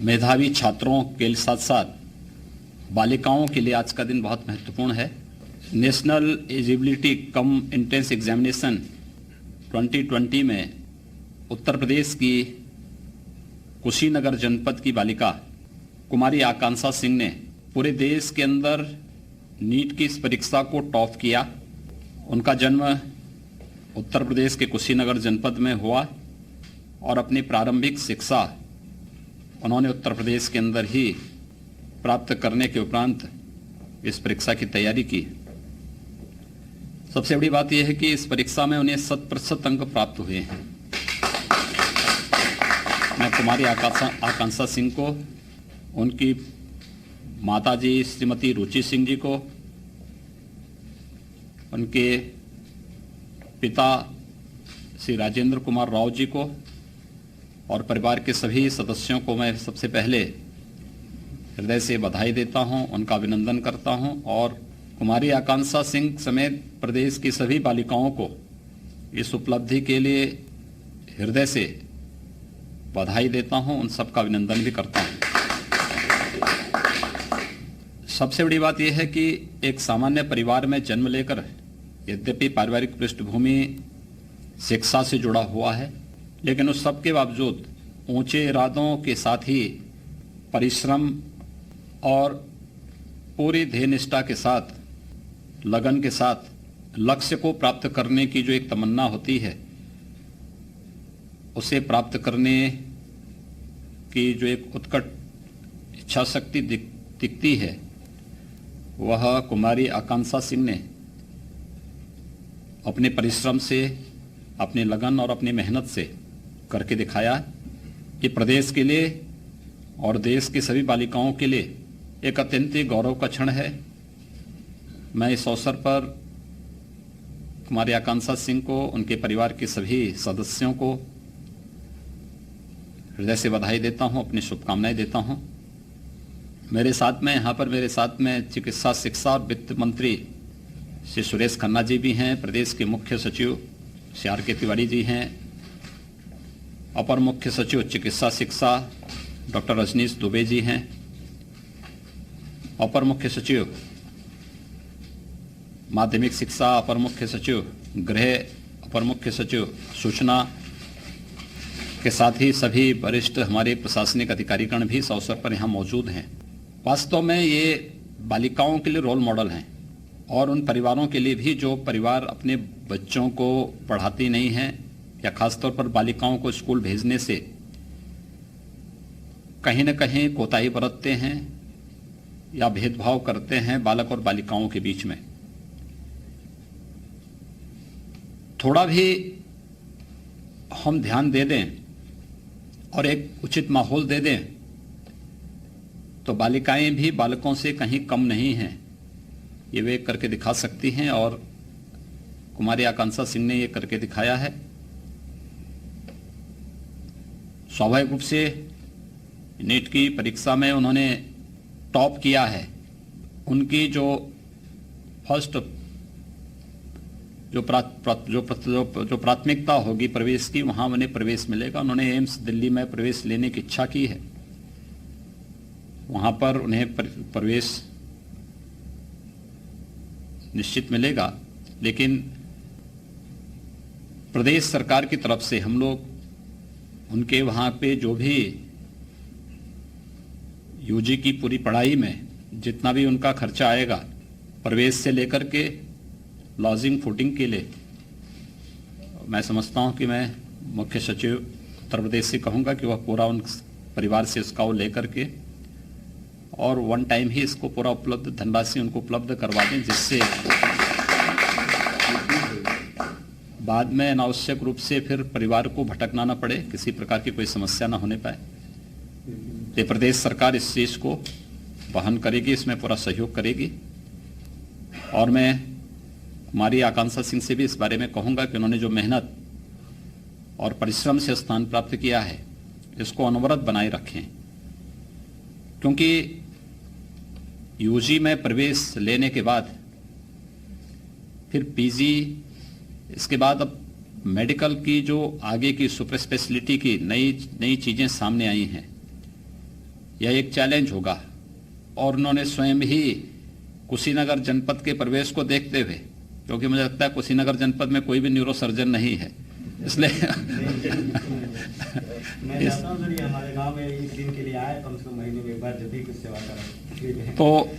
मेधावी छात्रों के साथ साथ बालिकाओं के लिए आज का दिन बहुत महत्वपूर्ण है। National eligibility cum entrance examination 2020 में उत्तर प्रदेश की कुशीनगर जनपद की बालिका कुमारी आकांक्षा सिंह ने पूरे देश के अंदर नीट की इस परीक्षा को टॉप किया। उनका जन्म उत्तर प्रदेश के कुशीनगर जनपद में हुआ और अपनी प्रारंभिक शिक्षा उन्होंने उत्तर प्रदेश के अंदर ही प्राप्त करने के उपरांत इस परीक्षा की तैयारी की। सबसे बड़ी बात यह है कि इस परीक्षा में उन्हें 100% अंक प्राप्त हुए हैं। मैं कुमारी आकांक्षा सिंह को, उनकी माताजी श्रीमती रुचि सिंह जी को, उनके पिता श्री राजेंद्र कुमार राव जी को और परिवार के सभी सदस्यों को मैं सबसे पहले हृदय से बधाई देता हूं, उनका अभिनंदन करता हूं और कुमारी आकांक्षा सिंह समेत प्रदेश की सभी बालिकाओं को इस उपलब्धि के लिए हृदय से बधाई देता हूं, उन सबका अभिनंदन भी करता हूं। सबसे बड़ी बात यह है कि एक सामान्य परिवार में जन्म लेकर यद्यपि पारिवारिक पृष्ठभूमि शिक्षा से जुड़ा हुआ है, लेकिन उस सब के बावजूद ऊंचे इरादों के साथ ही परिश्रम और पूरी ध्येय निष्ठा के साथ, लगन के साथ लक्ष्य को प्राप्त करने की जो एक तमन्ना होती है, उसे प्राप्त करने की जो एक उत्कट इच्छा शक्ति दिखती है, वह कुमारी आकांक्षा सिंह ने अपने परिश्रम से, अपने लगन और अपनी मेहनत से करके दिखाया। ये प्रदेश के लिए और देश की सभी बालिकाओं के लिए एक अत्यंत गौरव का क्षण है। मैं इस अवसर पर कुमारी आकांक्षा सिंह को, उनके परिवार के सभी सदस्यों को हृदय से बधाई देता हूं, अपनी शुभकामनाएं देता हूं। मेरे साथ में चिकित्सा, शिक्षा और वित्त मंत्री श्री सुरेश खन्ना जी भी हैं, प्रदेश के मुख्य सचिव श्री आर के तिवारी जी हैं, अपर मुख्य सचिव चिकित्सा शिक्षा डॉक्टर रजनीश दुबे जी हैं, अपर मुख्य सचिव माध्यमिक शिक्षा, अपर मुख्य सचिव गृह, अपर मुख्य सचिव सूचना के साथ ही सभी वरिष्ठ हमारे प्रशासनिक अधिकारीगण भी इस अवसर पर यहाँ मौजूद हैं। वास्तव में ये बालिकाओं के लिए रोल मॉडल हैं और उन परिवारों के लिए भी जो परिवार अपने बच्चों को पढ़ाती नहीं हैं या खासतौर पर बालिकाओं को स्कूल भेजने से कहीं न कहीं कोताही बरतते हैं या भेदभाव करते हैं बालक और बालिकाओं के बीच में। थोड़ा भी हम ध्यान दे दें और एक उचित माहौल दे दें तो बालिकाएं भी बालकों से कहीं कम नहीं हैं, ये वे करके दिखा सकती हैं और कुमारी आकांक्षा सिंह ने ये करके दिखाया है। स्वाभाविक रूप से नीट की परीक्षा में उन्होंने टॉप किया है। उनकी जो फर्स्ट जो प्राथमिकता होगी प्रवेश की, वहां उन्हें प्रवेश मिलेगा। उन्होंने एम्स दिल्ली में प्रवेश लेने की इच्छा की है, वहां पर उन्हें प्रवेश निश्चित मिलेगा। लेकिन प्रदेश सरकार की तरफ से हम लोग उनके वहाँ पे जो भी यूजी की पूरी पढ़ाई में जितना भी उनका खर्चा आएगा, प्रवेश से लेकर के लॉजिंग फूडिंग के लिए, मैं समझता हूँ कि मैं मुख्य सचिव उत्तर प्रदेश से कहूँगा कि वह पूरा उन परिवार से इसका वो लेकर के और वन टाइम ही इसको पूरा उपलब्ध धनराशि उनको उपलब्ध करवा दें, जिससे बाद में अनावश्यक रूप से फिर परिवार को भटकना न पड़े, किसी प्रकार की कोई समस्या न होने पाए। ये प्रदेश सरकार इस चीज को वहन करेगी, इसमें पूरा सहयोग करेगी और मैं कुमारी आकांक्षा सिंह से भी इस बारे में कहूंगा कि उन्होंने जो मेहनत और परिश्रम से स्थान प्राप्त किया है, इसको अनवरत बनाए रखें, क्योंकि यूजी में प्रवेश लेने के बाद फिर पीजी, इसके बाद अब मेडिकल की जो आगे की सुपर स्पेशलिटी की नई चीज़ें सामने आई हैं, यह एक चैलेंज होगा। और उन्होंने स्वयं ही कुशीनगर जनपद के प्रवेश को देखते हुए, क्योंकि मुझे लगता है कुशीनगर जनपद में कोई भी न्यूरो सर्जन नहीं है, इसलिए मैं चाहता हूं सर ये हमारे गांव में इस दिन के लिए आए, कम से कम महीने में एक बार जब भी कुछ सेवा करें। तो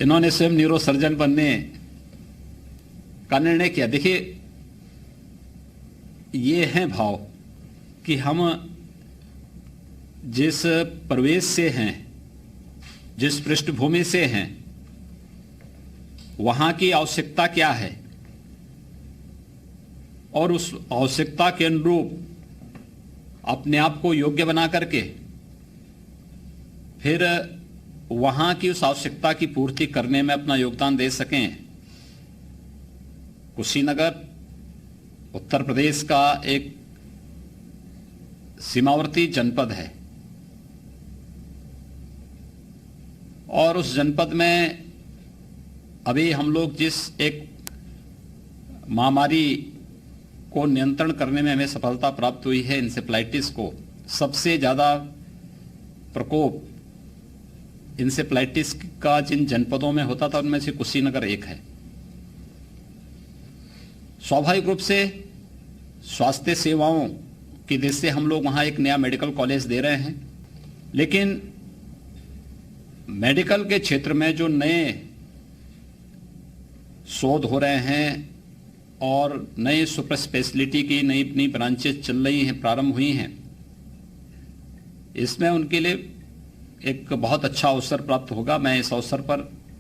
इन्होंने स्वयं न्यूरो सर्जन बनने का निर्णय किया। देखिए, ये है भाव कि हम जिस प्रवेश से हैं, जिस पृष्ठभूमि से हैं, वहां की आवश्यकता क्या है और उस आवश्यकता के अनुरूप अपने आप को योग्य बना करके फिर वहां की उस आवश्यकता की पूर्ति करने में अपना योगदान दे सकें। कुशीनगर उत्तर प्रदेश का एक सीमावर्ती जनपद है और उस जनपद में अभी हम लोग जिस एक महामारी को नियंत्रण करने में हमें सफलता प्राप्त हुई है, इंसेफ्लाइटिस को, सबसे ज्यादा प्रकोप इंसेफ्लाइटिस का जिन जनपदों में होता था उनमें से कुशीनगर एक है। स्वाभाविक रूप से स्वास्थ्य सेवाओं की दृष्टि से हम लोग वहां एक नया मेडिकल कॉलेज दे रहे हैं, लेकिन मेडिकल के क्षेत्र में जो नए शोध हो रहे हैं और नए सुपर स्पेशलिटी की नई नई ब्रांचेस चल रही हैं, प्रारंभ हुई हैं, इसमें उनके लिए एक बहुत अच्छा अवसर प्राप्त होगा। मैं इस अवसर पर